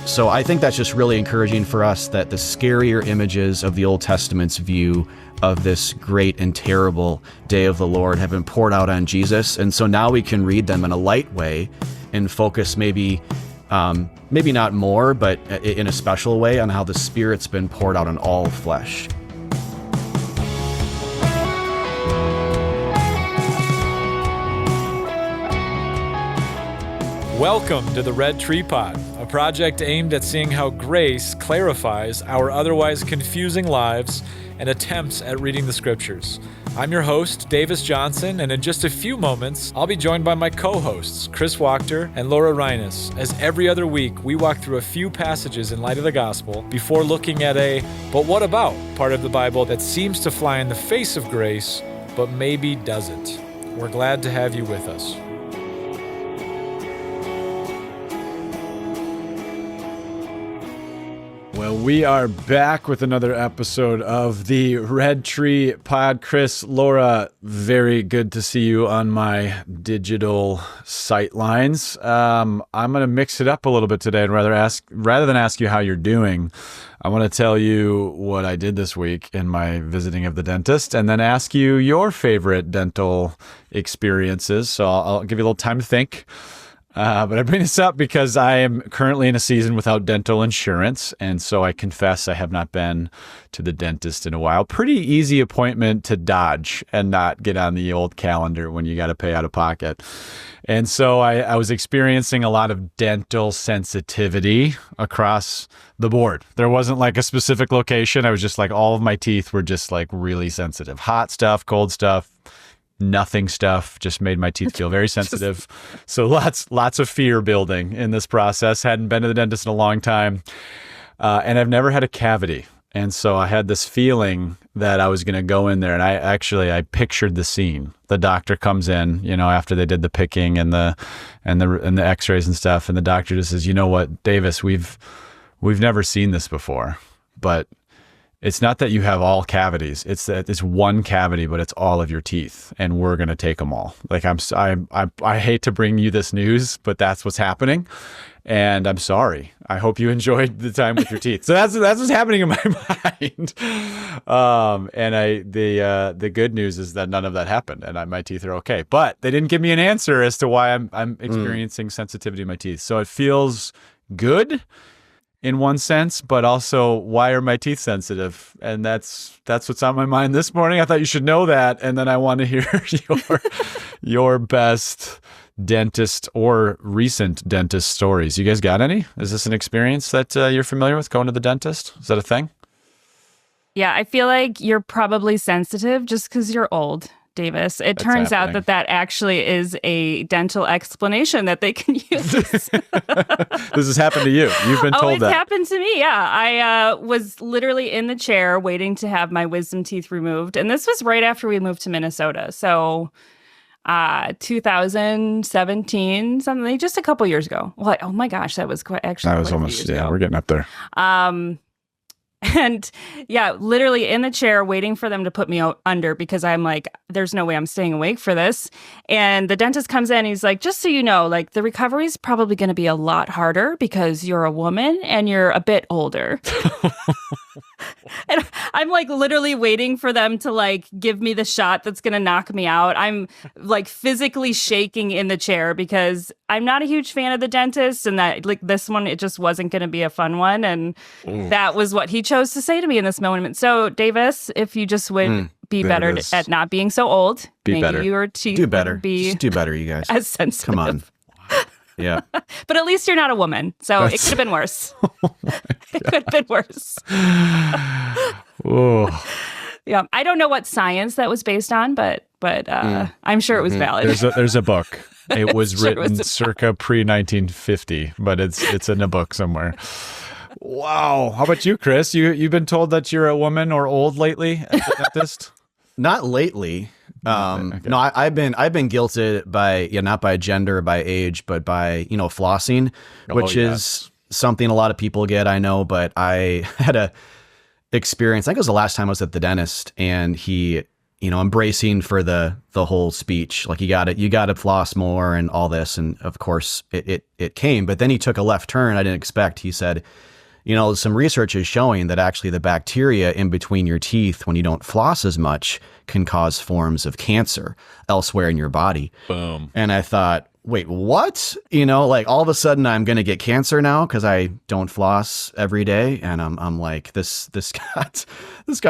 So I think that's just really encouraging for us, that the scarier images of the Old Testament's view of this great and terrible day of the Lord have been poured out on Jesus. And so now we can read them in a light way and focus maybe not more, but in a special way on how the Spirit's been poured out on all flesh. Welcome to the Red Tree Pod, a project aimed at seeing how grace clarifies our otherwise confusing lives and attempts at reading the scriptures. I'm your host, Davis Johnson, and in just a few moments, I'll be joined by my co-hosts, Chris Wachter and Laura Reines. As every other week, we walk through a few passages in light of the gospel before looking at a "but what about" part of the Bible that seems to fly in the face of grace, but maybe doesn't. We're glad to have you with us. Well, we are back with another episode of the Red Tree Pod. Chris, Laura, very good to see you on my digital sight lines. I'm going to mix it up a little bit today, and rather than ask you how you're doing, I want to tell you what I did this week in my visiting of the dentist, and then ask you your favorite dental experiences. So I'll give you a little time to think. But I bring this up because I am currently in a season without dental insurance, and so I confess I have not been to the dentist in a while. Pretty easy appointment to dodge and not get on the old calendar when you got to pay out of pocket. And so I was experiencing a lot of dental sensitivity across the board. There wasn't like a specific location. I was just like, all of my teeth were just like really sensitive. Hot stuff, cold stuff. Nothing stuff, just made my teeth feel very sensitive. So lots of fear building in this process. Hadn't been to the dentist in a long time. And I've never had a cavity. And so I had this feeling that I was going to go in there, and I pictured the scene. The doctor comes in, after they did the picking and the x-rays and stuff. And the doctor just says, "You know what, Davis, we've never seen this before, but it's not that you have all cavities. It's that it's one cavity, but it's all of your teeth, and we're going to take them all." Like I hate to bring you this news, but that's what's happening, and I'm sorry. I hope you enjoyed the time with your teeth. So that's what's happening in my mind. And the good news is that none of that happened, and my teeth are okay. But they didn't give me an answer as to why I'm experiencing sensitivity in my teeth. So it feels good in one sense, but also, why are my teeth sensitive? And that's what's on my mind this morning. I thought you should know that, and then I want to hear your best dentist or recent dentist stories. You guys got any? Is this an experience that you're familiar with, going to the dentist? Is that a thing? Yeah, I feel like you're probably sensitive just because you're old, Davis. It turns out that actually is a dental explanation that they can use. This has happened to you. You've been told that. It's happened to me, yeah. I was literally in the chair waiting to have my wisdom teeth removed. And this was right after we moved to Minnesota. So 2017, something, just a couple years ago. Well, oh my gosh, that was quite almost, yeah, we're getting up there. And yeah, literally in the chair waiting for them to put me under, because I'm like, there's no way I'm staying awake for this. And the dentist comes in, he's like, "Just so you know, like, the recovery is probably going to be a lot harder because you're a woman and you're a bit older." And I'm like literally waiting for them to like give me the shot that's going to knock me out. I'm like physically shaking in the chair because I'm not a huge fan of the dentist, and that like this one, it just wasn't going to be a fun one. And that was what he chose to say to me in this moment. So Davis, if you just would be better at not being so old, maybe better. Your teeth do better. Just do better, you guys. As sensitive. Come on. Yeah. But at least you're not a woman, so it could have been worse. It could have been worse. Yeah, I don't know what science that was based on, but I'm sure it was valid. There's a book. It was written circa pre-1950, but it's in a book somewhere. Wow. How about you, Chris? You've been told that you're a woman or old lately at the dentist? Not lately. Okay. No, I've been guilted by, not by gender, by age, but by, flossing, which is something a lot of people get, I know, but I had a experience. I think it was the last time I was at the dentist, and he I'm bracing for the whole speech. Like, you got to floss more and all this. And of course it came, but then he took a left turn I didn't expect. He said, some research is showing that actually the bacteria in between your teeth when you don't floss as much can cause forms of cancer elsewhere in your body. Boom. And I thought, wait, what? Like, all of a sudden I'm going to get cancer now because I don't floss every day. And I'm like, this got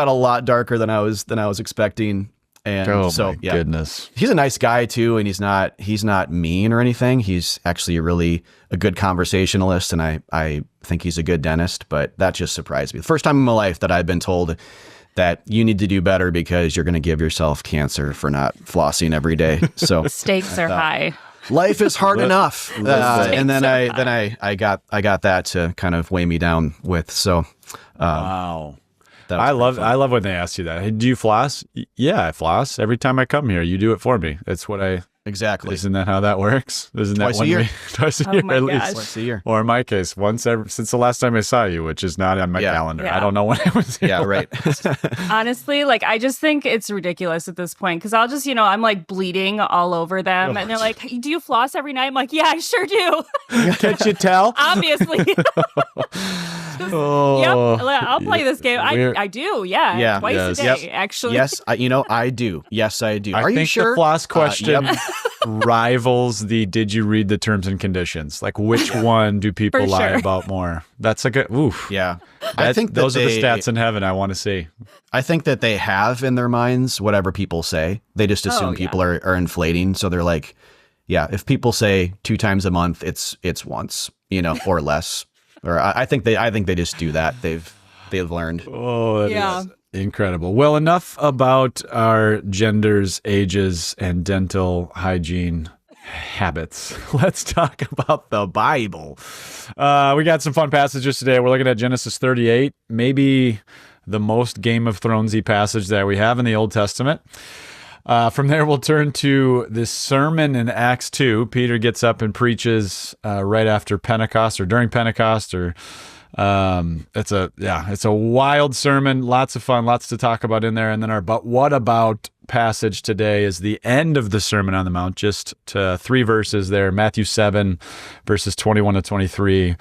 a lot darker than I was expecting. And goodness. He's a nice guy too. And he's not mean or anything. He's actually a good conversationalist. And I think he's a good dentist, but that just surprised me. The first time in my life that I've been told that you need to do better because you're going to give yourself cancer for not flossing every day. So stakes are high. Life is hard enough. And then I got that to kind of weigh me down with. So, wow. I love when they ask you that. Hey, do you floss? Yeah, I floss every time I come here. You do it for me. It's what exactly. Isn't that how that works? Isn't twice that a year? Twice a year at least. Twice a year. Or in my case, since the last time I saw you, which is not on my calendar. Yeah. I don't know when I was here. Yeah, right. Honestly, like, I just think it's ridiculous at this point because I'll just, I'm like bleeding all over them. And they're like, do you floss every night? I'm like, yeah, I sure do. Can't you tell? Obviously. Yep, I'll play this game. I do, twice a day, actually. Yes, I do. Yes, I do. Are you sure? I think the floss question rivals the did you read the terms and conditions? Like, which one do people lie about more? That's a good, oof. Yeah. I think those are the stats in heaven I want to see. I think that they have in their minds whatever people say. They just assume people are inflating. So they're like, yeah, if people say 2 times a month, it's once, or less. Or I think they just do that. They've learned. Oh, that is incredible. Well, enough about our genders, ages, and dental hygiene habits. Let's talk about the Bible. We got some fun passages today. We're looking at Genesis 38, maybe the most Game of Thronesy passage that we have in the Old Testament. From there, we'll turn to this sermon in Acts 2. Peter gets up and preaches right after Pentecost or during Pentecost. It's a wild sermon, lots of fun, lots to talk about in there. And then our "But What About" passage today is the end of the Sermon on the Mount, just 3 verses there, Matthew 7, verses 21 to 23,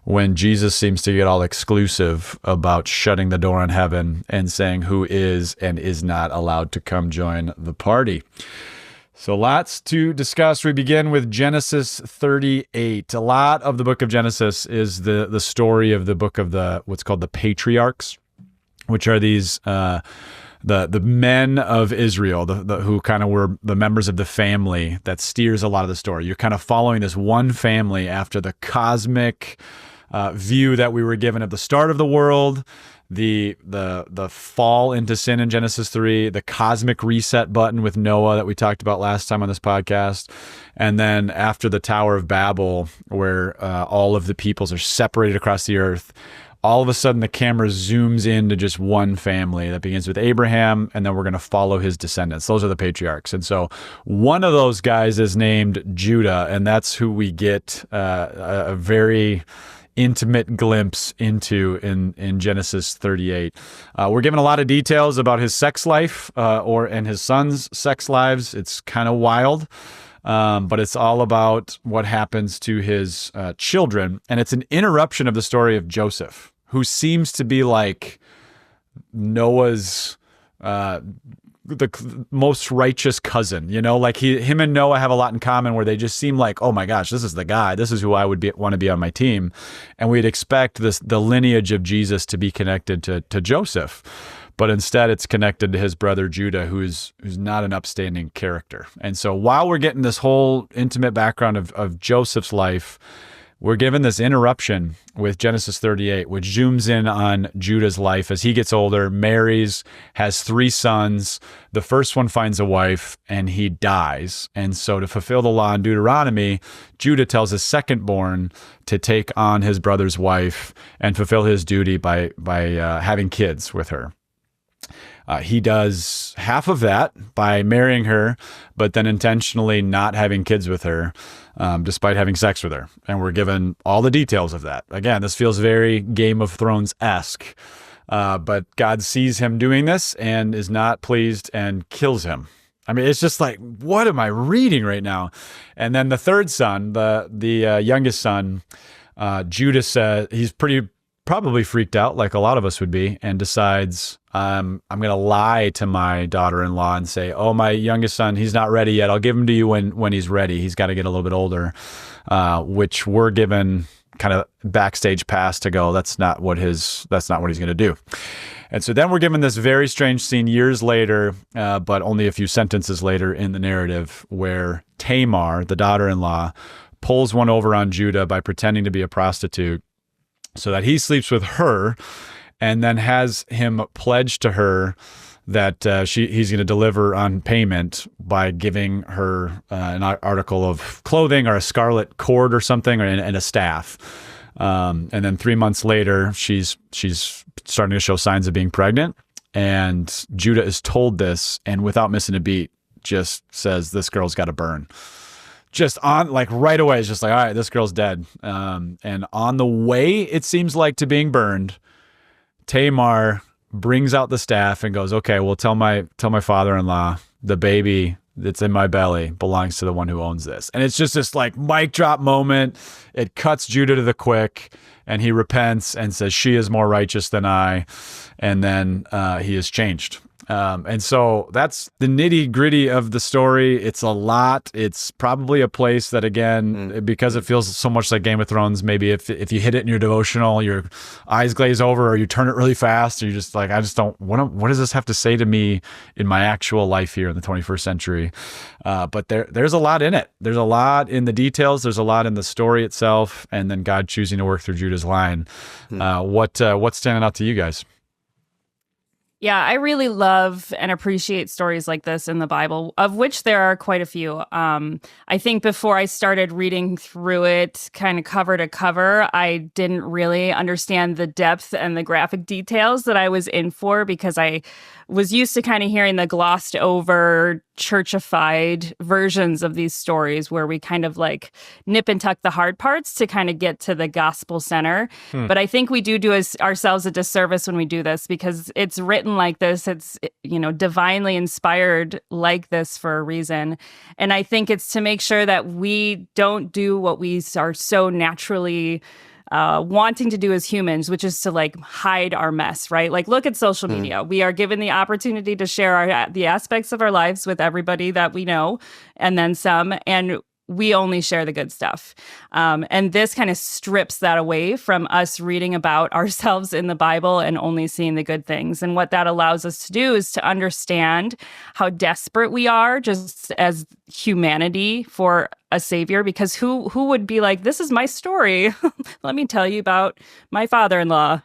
when Jesus seems to get all exclusive about shutting the door on heaven and saying who is and is not allowed to come join the party. So lots to discuss. We begin with Genesis 38. A lot of the book of Genesis is the story of the book of what's called the patriarchs, which are these the men of Israel, who kind of were the members of the family that steers a lot of the story. You're kind of following this one family after the cosmic view that we were given at the start of the world, the fall into sin in Genesis 3, the cosmic reset button with Noah that we talked about last time on this podcast, and then after the Tower of Babel, where all of the peoples are separated across the earth. All of a sudden, the camera zooms into just one family that begins with Abraham, and then we're going to follow his descendants. Those are the patriarchs. And so one of those guys is named Judah, and that's who we get a very intimate glimpse into in Genesis 38. We're given a lot of details about his sex life and his son's sex lives. It's kind of wild. But it's all about what happens to his children. And it's an interruption of the story of Joseph, who seems to be like Noah's the most righteous cousin, like him and Noah have a lot in common where they just seem like, oh my gosh, this is the guy. This is who I would want to be on my team. And we'd expect the lineage of Jesus to be connected to Joseph. But instead, it's connected to his brother Judah, who's not an upstanding character. And so while we're getting this whole intimate background of Joseph's life, we're given this interruption with Genesis 38, which zooms in on Judah's life as he gets older, marries, has 3 sons. The first one finds a wife, and he dies. And so to fulfill the law in Deuteronomy, Judah tells his second-born to take on his brother's wife and fulfill his duty by having kids with her. He does half of that by marrying her, but then intentionally not having kids with her, despite having sex with her. And we're given all the details of that. Again, this feels very Game of Thrones-esque. But God sees him doing this and is not pleased and kills him. I mean, it's just like, what am I reading right now? And then the third son, the youngest son, Judah said he's probably freaked out like a lot of us would be, and decides, I'm going to lie to my daughter-in-law and say, oh, my youngest son, he's not ready yet. I'll give him to you when he's ready. He's got to get a little bit older, which we're given kind of backstage pass to go, that's not what he's going to do. And so then we're given this very strange scene years later, but only a few sentences later in the narrative, where Tamar, the daughter-in-law, pulls one over on Judah by pretending to be a prostitute so that he sleeps with her, and then has him pledge to her that he's going to deliver on payment by giving her an article of clothing or a scarlet cord or something, and a staff. And then 3 months later, she's starting to show signs of being pregnant, and Judah is told this, and without missing a beat, just says, this girl's got to burn. Just on, like, right away, it's just like, all right, this girl's dead. And on the way, it seems like, to being burned, Tamar brings out the staff and goes, okay, well, tell my father-in-law, the baby that's in my belly belongs to the one who owns this. And it's just this like mic drop moment. It cuts Judah to the quick, and he repents and says, she is more righteous than I. And then he is changed. And so that's the nitty gritty of the story. It's a lot. It's probably a place that, again, because it feels so much like Game of Thrones, maybe if you hit it in your devotional, your eyes glaze over, or you turn it really fast, or you're just like, I just don't, what does this have to say to me in my actual life here in the 21st century? But there's a lot in it. There's a lot in the details. There's a lot in the story itself. And then God choosing to work through Judah's line. What's standing out to you guys? Yeah, I really love and appreciate stories like this in the Bible, of which there are quite a few. I think before I started reading through it kind of cover to cover, I didn't really understand the depth and the graphic details that I was in for, because I was used to kind of hearing the glossed over, churchified versions of these stories where we kind of like nip and tuck the hard parts to kind of get to the gospel center. But I think we do ourselves a disservice when we do this, because it's written like this. It's, divinely inspired like this for a reason. And I think it's to make sure that we don't do what we are so naturally wanting to do as humans, which is to like hide our mess, right? Like, look at social media. We are given the opportunity to share the aspects of our lives with everybody that we know, and then some, and we only share the good stuff. And this kind of strips that away from us reading about ourselves in the Bible and only seeing the good things. And what that allows us to do is to understand how desperate we are just as humanity for a savior, because who would be like, this is my story. Let me tell you about my father-in-law.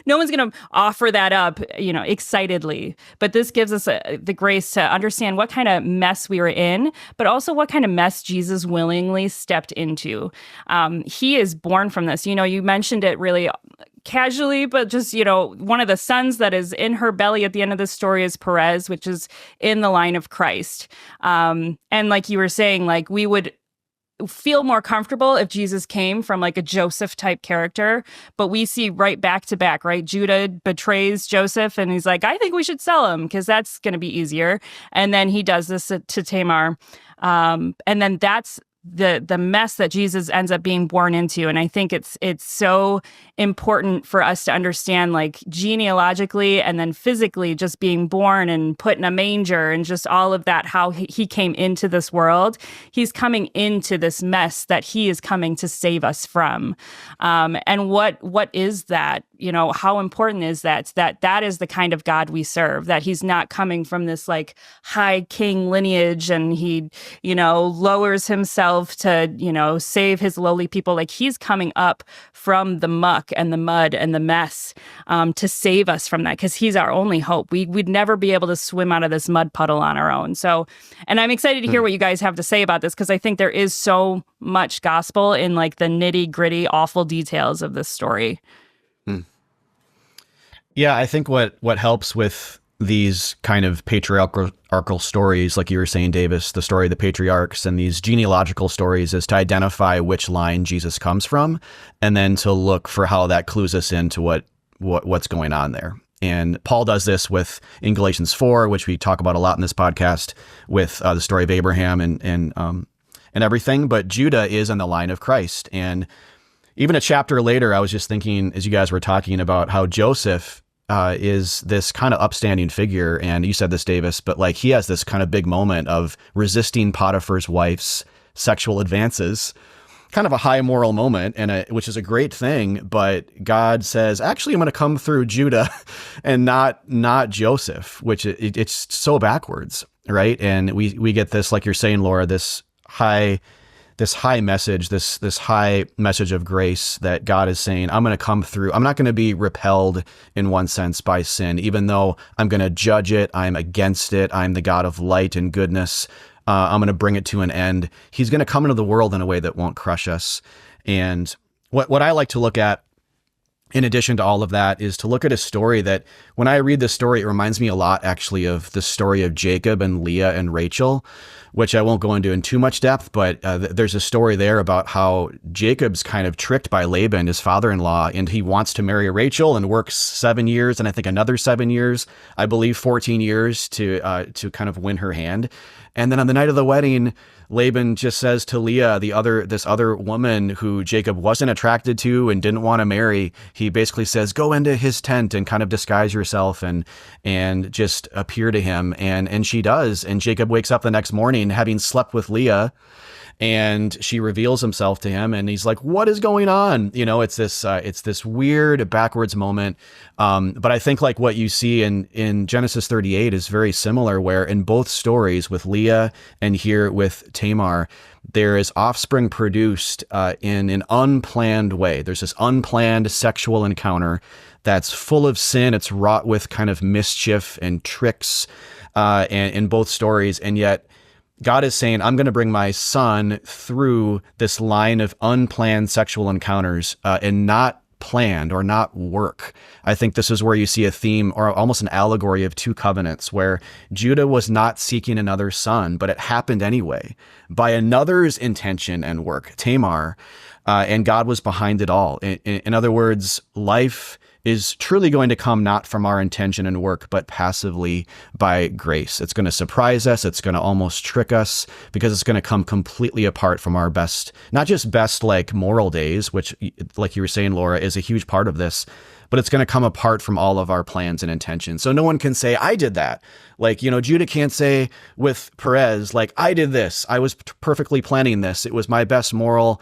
No one's going to offer that up, excitedly. But this gives us the grace to understand what kind of mess we were in, but also what kind of mess Jesus willingly stepped into. He is born from this. You mentioned it really casually, but just, one of the sons that is in her belly at the end of this story is Perez, which is in the line of Christ. And like you were saying, like, we would feel more comfortable if Jesus came from like a Joseph type character, but we see right back to back, right? Judah betrays Joseph, and he's like, I think we should sell him because that's going to be easier. And then he does this to Tamar. And then that's the mess that Jesus ends up being born into. And I think it's so important for us to understand, like, genealogically and then physically, just being born and put in a manger and just all of that, how he came into this world. He's coming into this mess that he is coming to save us from. And what is that? How important is that? That is the kind of God we serve, that he's not coming from this like high king lineage and he, lowers himself to, save his lowly people. Like, he's coming up from the muck and the mud and the mess to save us from that, because he's our only hope. We'd never be able to swim out of this mud puddle on our own. So, and I'm excited to hear what you guys have to say about this, because I think there is so much gospel in like the nitty gritty, awful details of this story. Yeah, I think what helps with these kind of patriarchal stories, like you were saying, Davis, the story of the patriarchs and these genealogical stories, is to identify which line Jesus comes from, and then to look for how that clues us into what what's going on there. And Paul does this in Galatians 4, which we talk about a lot in this podcast, with the story of Abraham and everything. But Judah is in the line of Christ. And even a chapter later, I was just thinking, as you guys were talking about how Joseph is this kind of upstanding figure. And you said this, Davis, but like he has this kind of big moment of resisting Potiphar's wife's sexual advances, kind of a high moral moment, which is a great thing. But God says, actually, I'm going to come through Judah and not Joseph, which it's so backwards, right? And we get this, like you're saying, Laura, this high message, this high message of grace that God is saying, I'm going to come through. I'm not going to be repelled in one sense by sin, even though I'm going to judge it. I'm against it. I'm the God of light and goodness. I'm going to bring it to an end. He's going to come into the world in a way that won't crush us. And what I like to look at, in addition to all of that, is to look at a story that, when I read this story, it reminds me a lot actually of the story of Jacob and Leah and Rachel, which I won't go into in too much depth, but there's a story there about how Jacob's kind of tricked by Laban, his father-in-law, and he wants to marry Rachel and works 7 years, and I think another 7 years, I believe 14 years to kind of win her hand. And then on the night of the wedding, Laban just says to Leah, this other woman who Jacob wasn't attracted to and didn't want to marry, he basically says, go into his tent and kind of disguise yourself and just appear to him. And she does. And Jacob wakes up the next morning having slept with Leah, and she reveals himself to him, and he's like, what is going on? It's this weird backwards moment. But I think like what you see in Genesis 38 is very similar, where in both stories with Leah and here with Tamar, there is offspring produced in an unplanned way. There's this unplanned sexual encounter that's full of sin. It's wrought with kind of mischief and tricks and in both stories. And yet God is saying, I'm going to bring my son through this line of unplanned sexual encounters and not planned or not work. I think this is where you see a theme or almost an allegory of two covenants, where Judah was not seeking another son, but it happened anyway by another's intention and work, Tamar, and God was behind it all. In other words, life is truly going to come not from our intention and work, but passively by grace. It's going to surprise us. It's going to almost trick us, because it's going to come completely apart from our best, not just best like moral days, which, like you were saying, Laura, is a huge part of this, but it's going to come apart from all of our plans and intentions. So no one can say, I did that. Like, Judah can't say with Perez, like, I did this. I was perfectly planning this. It was my best moral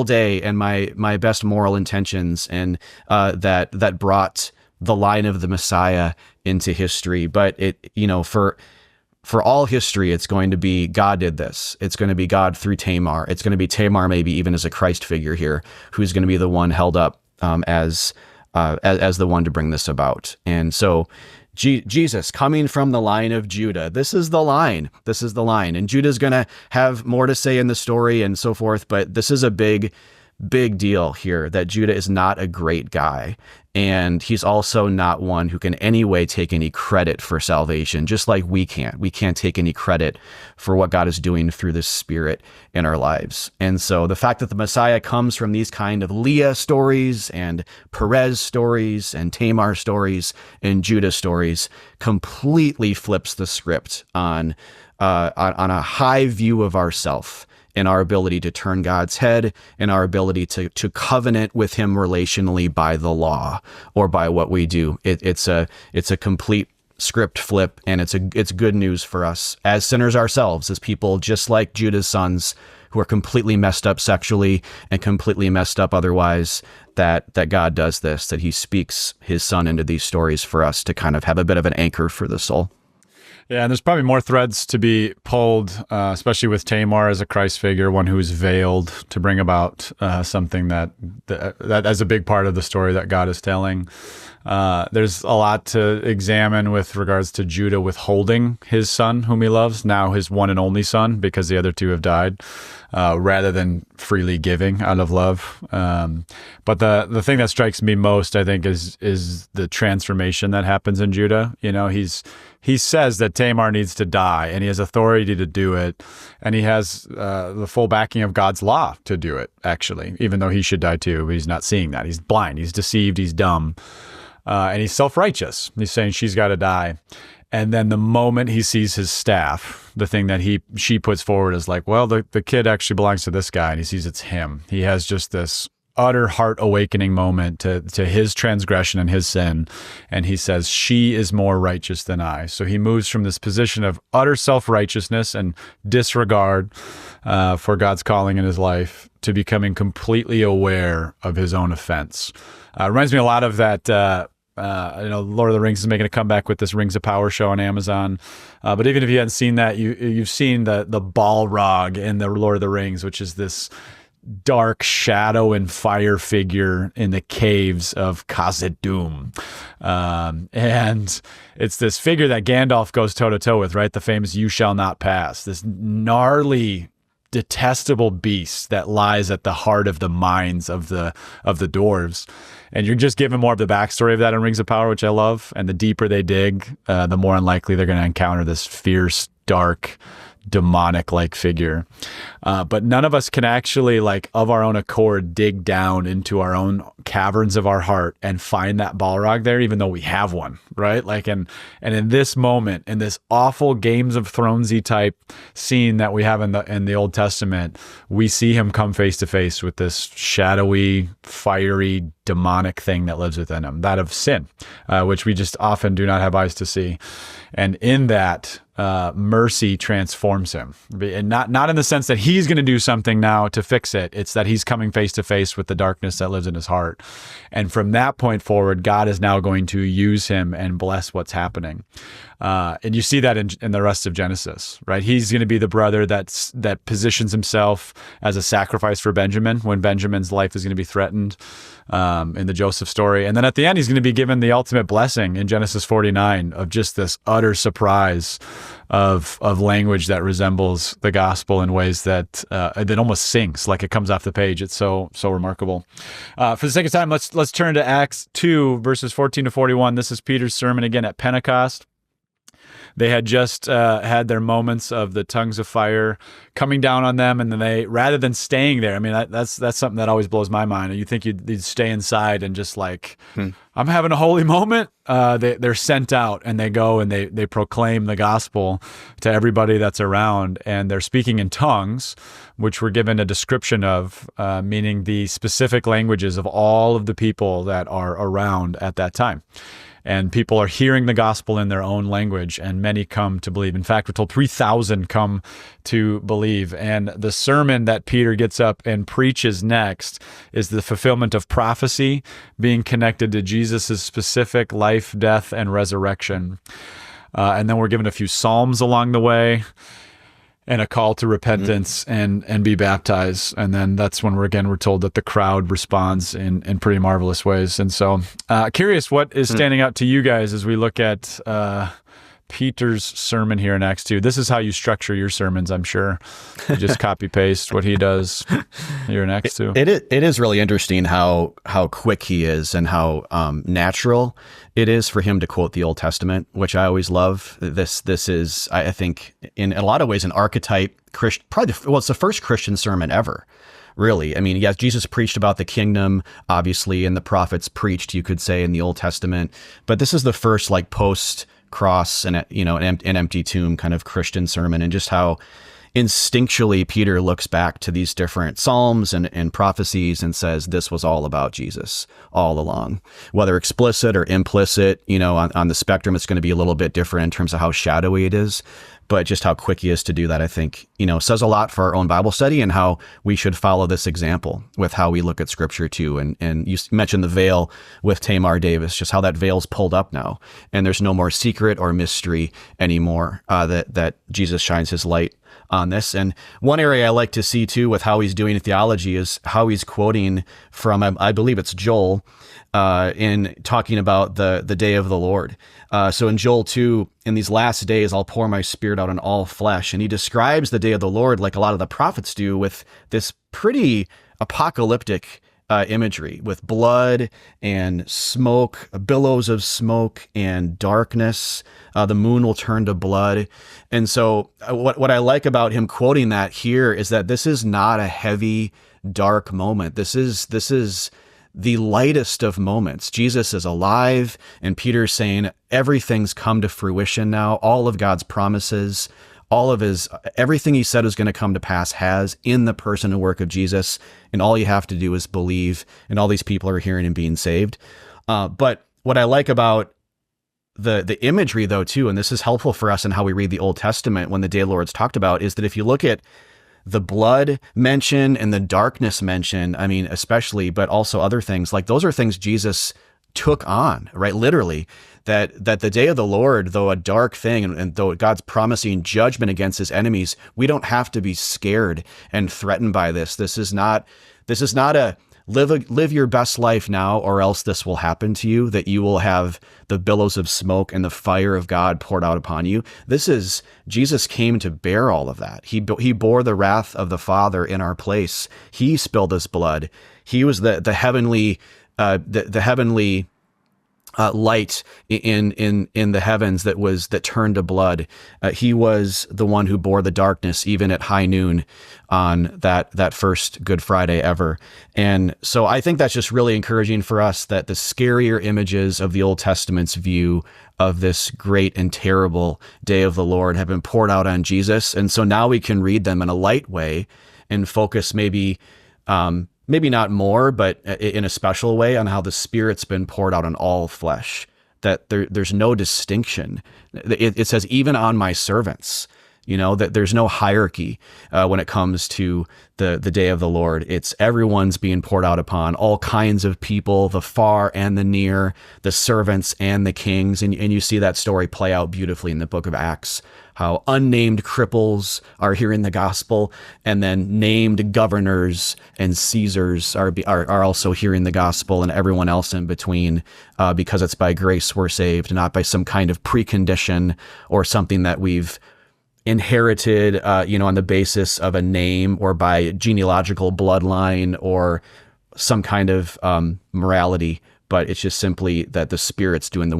day and my best moral intentions. And that brought the line of the Messiah into history. But for all history, it's going to be God did this. It's going to be God through Tamar. It's going to be Tamar, maybe even as a Christ figure here, who's going to be the one held up as the one to bring this about. And so Jesus coming from the line of Judah, this is the line. And Judah's going to have more to say in the story and so forth, but this is a big deal here, that Judah is not a great guy. And he's also not one who can anyway take any credit for salvation, just like we can't. We can't take any credit for what God is doing through the Spirit in our lives. And so the fact that the Messiah comes from these kind of Leah stories and Perez stories and Tamar stories and Judah stories completely flips the script on a high view of ourself, in our ability to turn God's head, in our ability to covenant with him relationally by the law or by what we do. It's a complete script flip, and it's good news for us as sinners ourselves, as people just like Judah's sons who are completely messed up sexually and completely messed up otherwise, that God does this, that he speaks his son into these stories for us to kind of have a bit of an anchor for the soul. Yeah, and there's probably more threads to be pulled, especially with Tamar as a Christ figure, one who's veiled to bring about something that as a big part of the story that God is telling. There's a lot to examine with regards to Judah withholding his son, whom he loves, now his one and only son, because the other two have died, rather than freely giving out of love. But the thing that strikes me most, I think, is the transformation that happens in Judah. He's he says that Tamar needs to die, and he has authority to do it, and he has the full backing of God's law to do it, actually, even though he should die too, but he's not seeing that. He's blind, he's deceived, he's dumb, and he's self-righteous. He's saying she's got to die. And then the moment he sees his staff, the thing that she puts forward is like, well, the kid actually belongs to this guy, and he sees it's him. He has just this utter heart awakening moment to his transgression and his sin. And he says, she is more righteous than I. So he moves from this position of utter self-righteousness and disregard for God's calling in his life to becoming completely aware of his own offense. Reminds me a lot of that. Lord of the Rings is making a comeback with this Rings of Power show on Amazon. But even if you hadn't seen that, you've seen the Balrog in the Lord of the Rings, which is this dark shadow and fire figure in the caves of Khazad-dûm. And it's this figure that Gandalf goes toe-to-toe with, right? The famous "You shall not pass." This gnarly, detestable beast that lies at the heart of the minds of the dwarves. And you're just given more of the backstory of that in Rings of Power, which I love. And the deeper they dig, the more unlikely they're going to encounter this fierce, dark, demonic-like figure. But none of us can actually, of our own accord, dig down into our own caverns of our heart and find that Balrog there, even though we have one, right? And in this moment, in this awful Games of Thronesy type scene that we have in the Old Testament, we see him come face to face with this shadowy, fiery, demonic thing that lives within him, that of sin, which we just often do not have eyes to see. And in that, mercy transforms him, and not in the sense that he's going to do something now to fix it. It's that he's coming face to face with the darkness that lives in his heart. And from that point forward, God is now going to use him and bless what's happening. And you see that in the rest of Genesis, right? He's going to be the brother that positions himself as a sacrifice for Benjamin when Benjamin's life is going to be threatened in the Joseph story. And then at the end, he's going to be given the ultimate blessing in Genesis 49 of just this utter surprise of language that resembles the gospel in ways that almost sings, like it comes off the page. It's so remarkable. For the sake of time, let's turn to Acts 2, verses 14 to 41. This is Peter's sermon again at Pentecost. They had just had their moments of the tongues of fire coming down on them, and then they, rather than staying there, I mean, that's something that always blows my mind. You think you'd stay inside and just I'm having a holy moment. They're sent out, and they go and they proclaim the gospel to everybody that's around, and they're speaking in tongues, which we're given a description of, meaning the specific languages of all of the people that are around at that time. And people are hearing the gospel in their own language, and many come to believe. In fact, we're told 3,000 come to believe. And the sermon that Peter gets up and preaches next is the fulfillment of prophecy being connected to Jesus' specific life, death, and resurrection. And then we're given a few psalms along the way, and a call to repentance and be baptized. And then that's when we're told that the crowd responds in pretty marvelous ways. And so curious what is standing out to you guys as we look at Peter's sermon here in Acts 2. This is how you structure your sermons, I'm sure. You just copy paste what he does here in Acts 2. It is really interesting how quick he is and how natural it is for him to quote the Old Testament, which I always love. This is, I think, in a lot of ways, an archetype Christian. It's the first Christian sermon ever. Really. I mean, yes, Jesus preached about the kingdom, obviously, and the prophets preached, you could say, in the Old Testament. But this is the first post-cross and an empty tomb kind of Christian sermon, and just how instinctually Peter looks back to these different psalms and prophecies and says this was all about Jesus all along. Whether explicit or implicit, on the spectrum, it's going to be a little bit different in terms of how shadowy it is. But just how quick he is to do that, I think, says a lot for our own Bible study and how we should follow this example with how we look at Scripture too. And you mentioned the veil with Tamar Davis, just how that veil's pulled up now, and there's no more secret or mystery anymore. That Jesus shines his light on this. And one area I like to see too with how he's doing theology is how he's quoting from, I believe it's Joel, in talking about the day of the Lord. So in Joel 2, in these last days, I'll pour my spirit out on all flesh. And he describes the day of the Lord like a lot of the prophets do, with this pretty apocalyptic imagery with blood and smoke, billows of smoke and darkness. The moon will turn to blood. And so what I like about him quoting that here is that this is not a heavy, dark moment. This is the lightest of moments. Jesus is alive, and Peter's saying everything's come to fruition now. All of God's promises, everything he said was going to come to pass has in the person and work of Jesus. And all you have to do is believe, and all these people are hearing and being saved. But what I like about the imagery, though, too, and this is helpful for us in how we read the Old Testament when the Day of the Lord's talked about, is that if you look at the blood mention and the darkness mention, I mean, especially, but also other things, like those are things Jesus took on, right? Literally, that the day of the Lord, though a dark thing, and though God's promising judgment against his enemies, we don't have to be scared and threatened by this. This is not a live your best life now, or else this will happen to you, that you will have the billows of smoke and the fire of God poured out upon you. This is, Jesus came to bear all of that. He bore the wrath of the Father in our place. He spilled his blood. He was the heavenly light in the heavens that turned to blood. He was the one who bore the darkness even at high noon on that first Good Friday ever. And so I think that's just really encouraging for us, that the scarier images of the Old Testament's view of this great and terrible day of the Lord have been poured out on Jesus. And so now we can read them in a light way and focus maybe not more, but in a special way on how the Spirit's been poured out on all flesh, that there's no distinction. It says, even on my servants, that there's no hierarchy when it comes to the day of the Lord. It's everyone's being poured out upon, all kinds of people, the far and the near, the servants and the kings. And you see that story play out beautifully in the book of Acts, how unnamed cripples are hearing the gospel, and then named governors and Caesars are also hearing the gospel, and everyone else in between, because it's by grace we're saved, not by some kind of precondition or something that we've inherited, on the basis of a name or by genealogical bloodline or some kind of morality. But it's just simply that the Spirit's doing the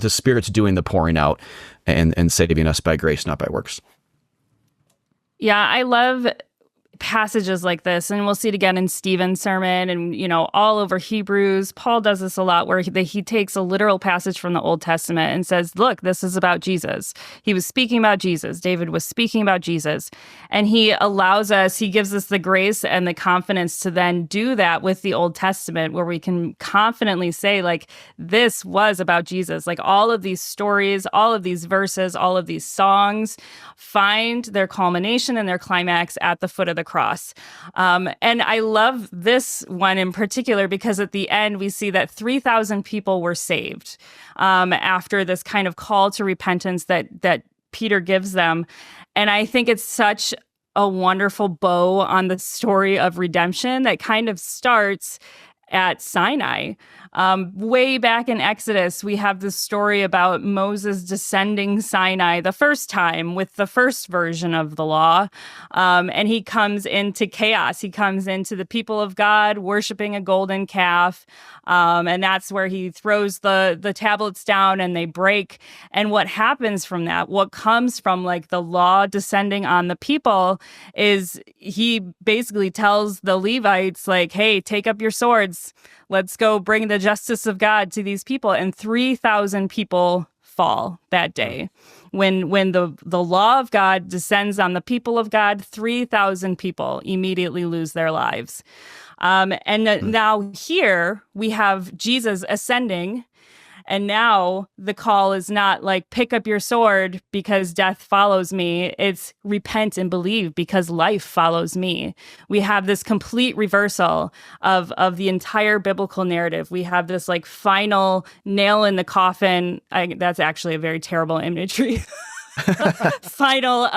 Spirit's doing the pouring out and saving us by grace, not by works. Yeah, I love passages like this, and we'll see it again in Stephen's sermon and, all over Hebrews. Paul does this a lot, where he takes a literal passage from the Old Testament and says, look, this is about Jesus. He was speaking about Jesus. David was speaking about Jesus. And he gives us the grace and the confidence to then do that with the Old Testament, where we can confidently say, like, this was about Jesus. Like, all of these stories, all of these verses, all of these songs find their culmination and their climax at the foot of the cross. And I love this one in particular because at the end we see that 3,000 people were saved after this kind of call to repentance that Peter gives them. And I think it's such a wonderful bow on the story of redemption that kind of starts at Sinai. Way back in Exodus, we have this story about Moses descending Sinai the first time with the first version of the law. And he comes into chaos. He comes into the people of God worshiping a golden calf. And that's where he throws the tablets down and they break. And what happens from that, what comes from like the law descending on the people, is he basically tells the Levites, like, hey, take up your swords. Let's go bring the justice of God to these people. And 3,000 people fall that day. When the law of God descends on the people of God, 3,000 people immediately lose their lives. Now here we have Jesus ascending. And now the call is not like, pick up your sword because death follows me. It's repent and believe because life follows me. We have this complete reversal of the entire biblical narrative. We have this like final nail in the coffin. That's actually a very terrible imagery. Final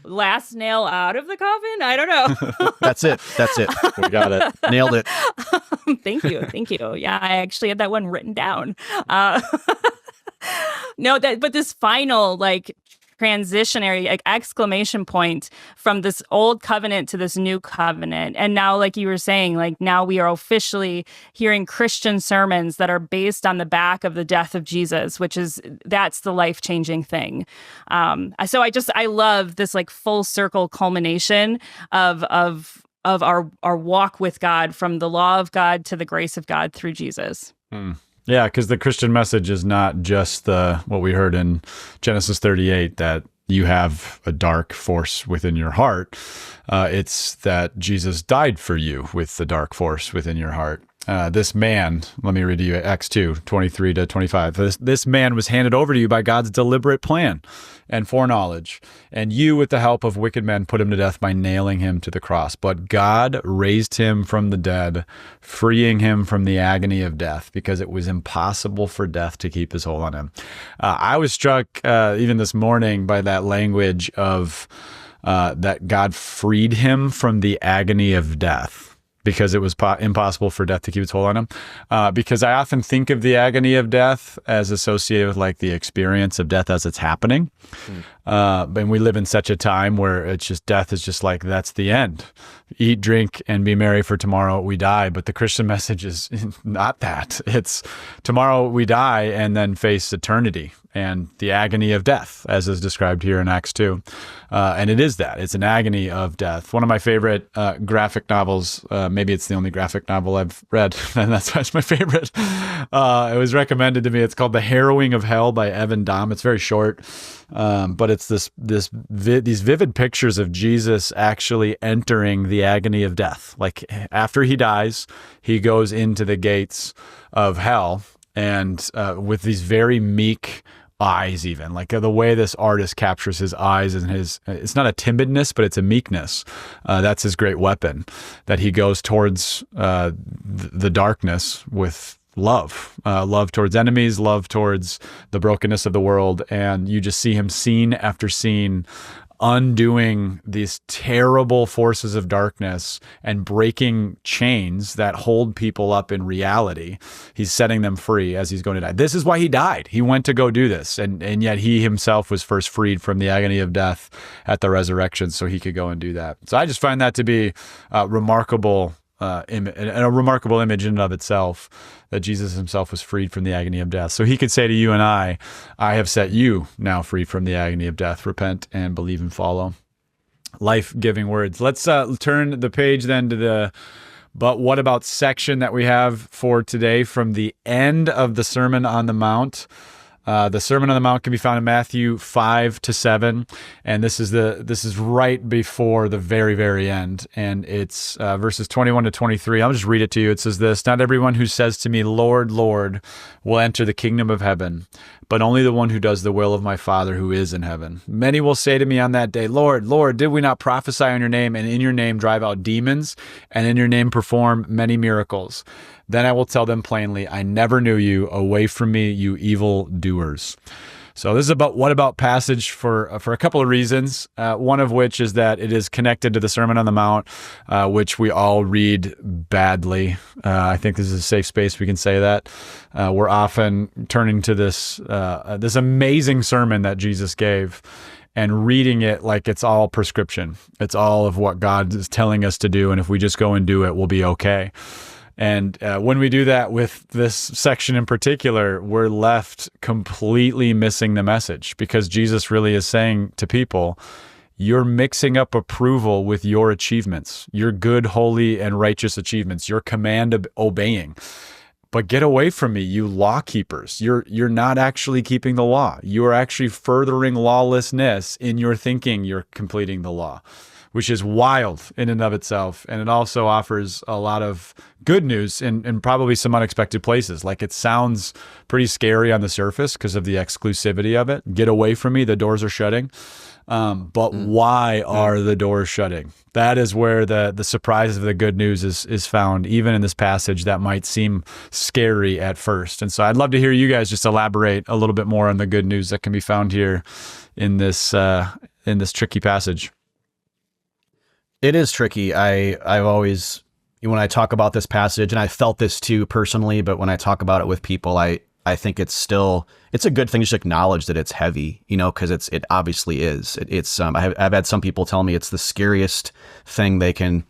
last nail out of the coffin. I don't know. That's it. We got it. Nailed it. Thank you. Yeah, I actually had that one written down. But this final like transitionary like exclamation point from this old covenant to this new covenant. And now, like you were saying, like now we are officially hearing Christian sermons that are based on the back of the death of Jesus, that's the life-changing thing. So I love this like full circle culmination of our walk with God, from the law of God to the grace of God through Jesus. Yeah, because the Christian message is not just what we heard in Genesis 38, that you have a dark force within your heart. It's that Jesus died for you with the dark force within your heart. This man, let me read to you Acts 2, 23 to 25. This man was handed over to you by God's deliberate plan and foreknowledge, and you, with the help of wicked men, put him to death by nailing him to the cross. But God raised him from the dead, freeing him from the agony of death, because it was impossible for death to keep his hold on him. I was struck even this morning by that language of that God freed him from the agony of death, because it was impossible for death to keep its hold on him. Because I often think of the agony of death as associated with like the experience of death as it's happening. And we live in such a time where it's just, death is just like, that's the end. Eat, drink, and be merry, for tomorrow we die. But the Christian message is not that. It's tomorrow we die and then face eternity and the agony of death, as is described here in Acts 2. And it is that. It's an agony of death. One of my favorite graphic novels, maybe it's the only graphic novel I've read, and that's why it's my favorite. It was recommended to me. It's called The Harrowing of Hell by Evan Dom. It's very short, but it's these vivid pictures of Jesus actually entering the agony of death. Like after he dies, he goes into the gates of hell, and with these very meek eyes, even like the way this artist captures his eyes and it's not a timidness, but it's a meekness. That's his great weapon, that he goes towards the darkness with love towards enemies, love towards the brokenness of the world. And you just see him scene after scene undoing these terrible forces of darkness and breaking chains that hold people up in reality. He's setting them free as he's going to die. This is why he died. He went to go do this. And yet he himself was first freed from the agony of death at the resurrection so he could go and do that. So I just find that to be remarkable. A remarkable image in and of itself, that Jesus himself was freed from the agony of death. So he could say to you and I have set you now free from the agony of death. Repent and believe and follow. Life-giving words. Let's turn the page then to the "But what about" section that we have for today from the end of the Sermon on the Mount. The Sermon on the Mount can be found in Matthew 5-7, and this is right before the very, very end, and it's verses 21-23. I'll just read it to you. It says this: "Not everyone who says to me, 'Lord, Lord,' will enter the kingdom of heaven, but only the one who does the will of my Father who is in heaven. Many will say to me on that day, 'Lord, Lord, did we not prophesy in your name, and in your name drive out demons, and in your name perform many miracles?' Then I will tell them plainly, 'I never knew you. Away from me, you evil doers.'" So this is about what about passage for a couple of reasons. One of which is that it is connected to the Sermon on the Mount, which we all read badly. I think this is a safe space we can say that. We're often turning to this amazing sermon that Jesus gave and reading it like it's all prescription. It's all of what God is telling us to do, and if we just go and do it, we'll be okay. And when we do that with this section in particular, we're left completely missing the message, because Jesus really is saying to people, you're mixing up approval with your achievements, your good, holy, and righteous achievements, your command of obeying. But get away from me, you law keepers. You're not actually keeping the law. You are actually furthering lawlessness in your thinking you're completing the law, which is wild in and of itself. And it also offers a lot of good news in probably some unexpected places. Like, it sounds pretty scary on the surface because of the exclusivity of it. Get away from me, the doors are shutting. But why are the doors shutting? That is where the surprise of the good news is found, even in this passage that might seem scary at first. And so I'd love to hear you guys just elaborate a little bit more on the good news that can be found here in this tricky passage. It is tricky. I've always, when I talk about this passage, and I felt this too personally, but when I talk about it with people, I think it's a good thing to just acknowledge that it's heavy, because it obviously is. I've had some people tell me it's the scariest thing they can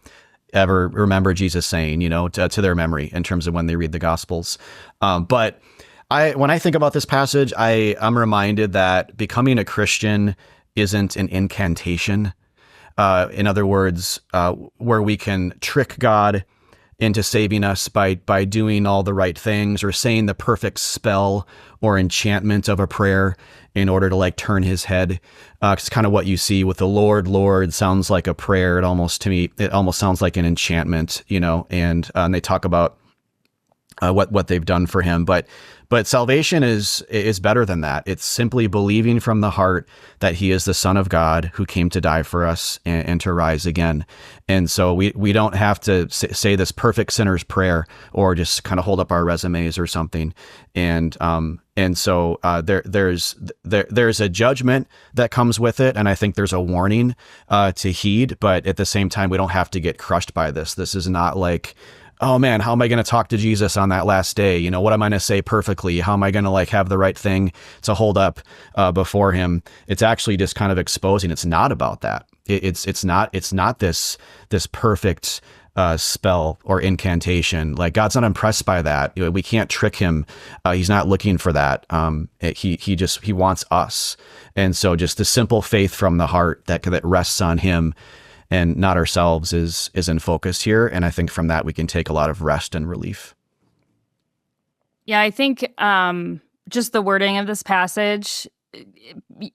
ever remember Jesus saying, to their memory in terms of when they read the Gospels. But when I think about this passage, I'm reminded that becoming a Christian isn't an incantation. In other words, where we can trick God into saving us by doing all the right things or saying the perfect spell or enchantment of a prayer in order to like turn his head. It's kind of what you see with the Lord sounds like a prayer. To me, it almost sounds like an enchantment, and they talk about what they've done for him. But salvation is better than that. It's simply believing from the heart that he is the Son of God who came to die for us and to rise again. And so we don't have to say this perfect sinner's prayer or just kind of hold up our resumes or something. And so there's a judgment that comes with it, and I think there's a warning to heed. But at the same time, we don't have to get crushed by this. This is not like, oh man, how am I going to talk to Jesus on that last day? What am I going to say perfectly? How am I going to have the right thing to hold up before him? It's actually just kind of exposing. It's not about that. It's not this perfect spell or incantation. Like, God's not impressed by that. We can't trick him. He's not looking for that. He wants us. And so just the simple faith from the heart that rests on him and not ourselves is in focus here. And I think from that, we can take a lot of rest and relief. Yeah, I think just the wording of this passage,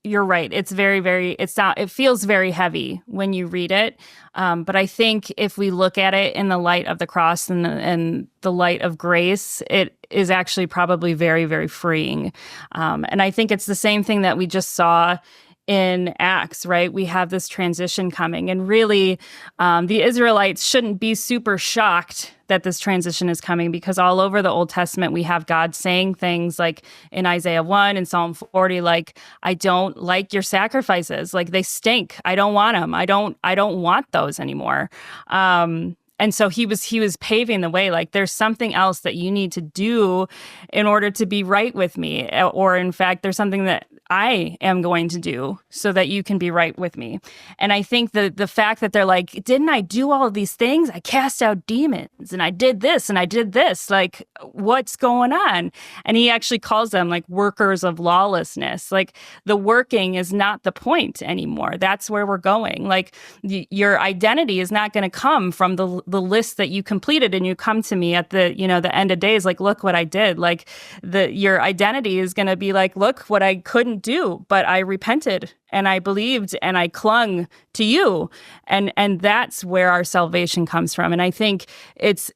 you're right. It's it feels very heavy when you read it. But I think if we look at it in the light of the cross and the light of grace, it is actually probably very, very freeing. And I think it's the same thing that we just saw in Acts, right? We have this transition coming, and really the Israelites shouldn't be super shocked that this transition is coming, because all over the Old Testament we have God saying things like in Isaiah 1 and Psalm 40, like, I don't like your sacrifices, like they stink. I don't want them. I don't want those anymore. And so he was paving the way, like, there's something else that you need to do in order to be right with me. Or in fact, there's something that I am going to do so that you can be right with me. And I think the fact that they're like, didn't I do all of these things? I cast out demons and I did this and I did this. Like, what's going on? And he actually calls them like workers of lawlessness. Like, the working is not the point anymore. That's where we're going. Like, your identity is not going to come from the list that you completed and you come to me at the end of days, like, look what I did. Like, your identity is going to be like, look what I couldn't do, but I repented and I believed and I clung to you. And that's where our salvation comes from. And I think it's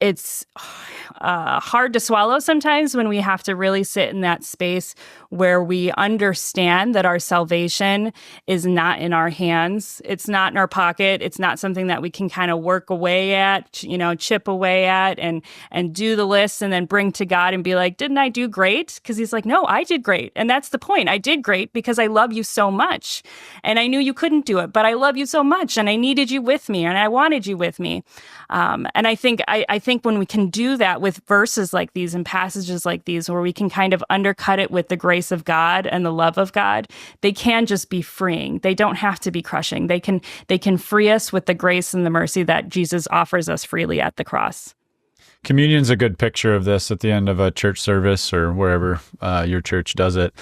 hard to swallow sometimes when we have to really sit in that space where we understand that our salvation is not in our hands. It's not in our pocket. It's not something that we can kind of work away at, chip away at and do the list and then bring to God and be like, didn't I do great? Because he's like, no, I did great. And that's the point. I did great because I love you so much. And I knew you couldn't do it, but I love you so much and I needed you with me and I wanted you with me. And I think when we can do that with verses like these and passages like these, where we can kind of undercut it with the grace of God and the love of God, they can just be freeing. They don't have to be crushing. They can free us with the grace and the mercy that Jesus offers us freely at the cross. Communion's a good picture of this at the end of a church service or wherever your church does it.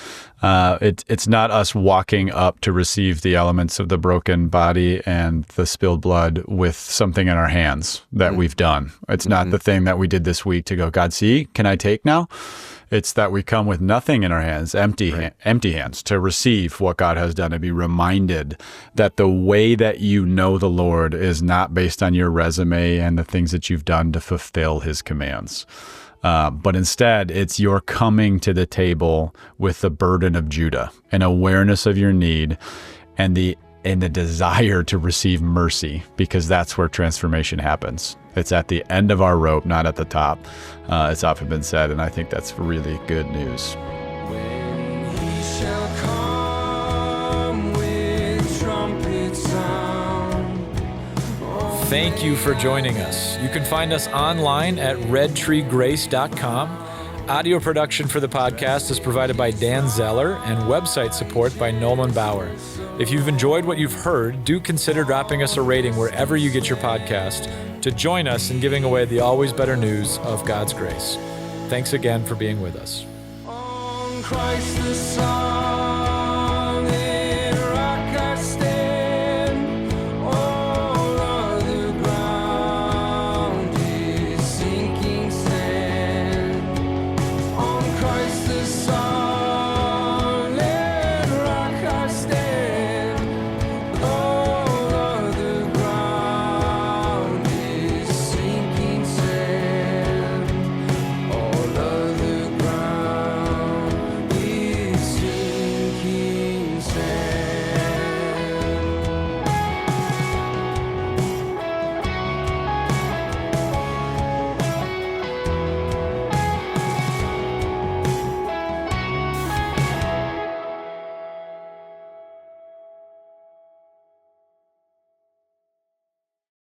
It's not us walking up to receive the elements of the broken body and the spilled blood with something in our hands that we've done. It's not the thing that we did this week to go, God, see, can I take now? It's that we come with nothing in our hands, empty hands, to receive what God has done and be reminded that the way that you know the Lord is not based on your resume and the things that you've done to fulfill his commands. But instead, it's your coming to the table with the burden of Judah, an awareness of your need, and the desire to receive mercy, because that's where transformation happens. It's at the end of our rope, not at the top. It's often been said, and I think that's really good news. When he shall come with trumpet sound. Thank you for joining us. You can find us online at redtreegrace.com. Audio production for the podcast is provided by Dan Zeller and website support by Nolan Bauer. If you've enjoyed what you've heard, do consider dropping us a rating wherever you get your podcast to join us in giving away the always better news of God's grace. Thanks again for being with us. On Christ the Son.